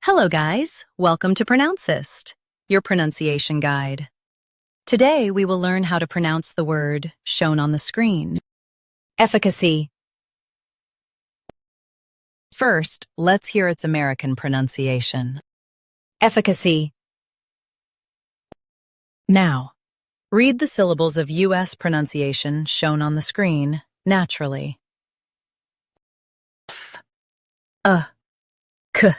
Hello guys, welcome to Pronouncist, your pronunciation guide. Today we will learn how to pronounce the word shown on the screen. Efficacy. First, let's hear its American pronunciation. Efficacy. Now, read the syllables of U.S. pronunciation shown on the screen naturally. F, k,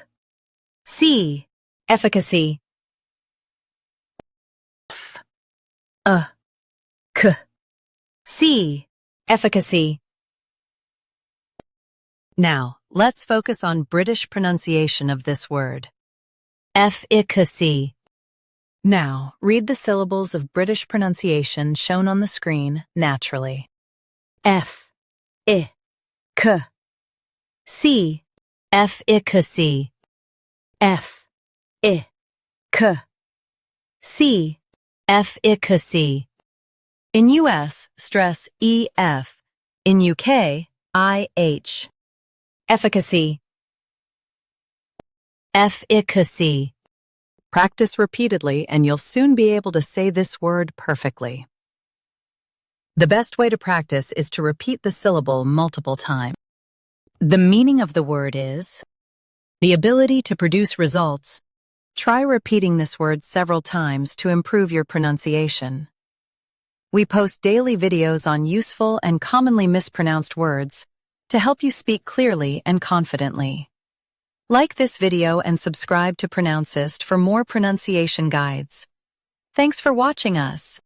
C. Efficacy. F, k, C. Efficacy. Now, let's focus on British pronunciation of this word. Efficacy. Now, read the syllables of British pronunciation shown on the screen naturally. F, I, k, C. Efficacy. F, I, k, C. Efficacy. In US, stress EF. In UK, IH. Efficacy. Efficacy. Practice repeatedly and you'll soon be able to say this word perfectly. The best way to practice is to repeat the syllable multiple times. The meaning of the word is the ability to produce results. Try repeating this word several times to improve your pronunciation. We post daily videos on useful and commonly mispronounced words to help you speak clearly and confidently. Like this video and subscribe to Pronouncist for more pronunciation guides. Thanks for watching us.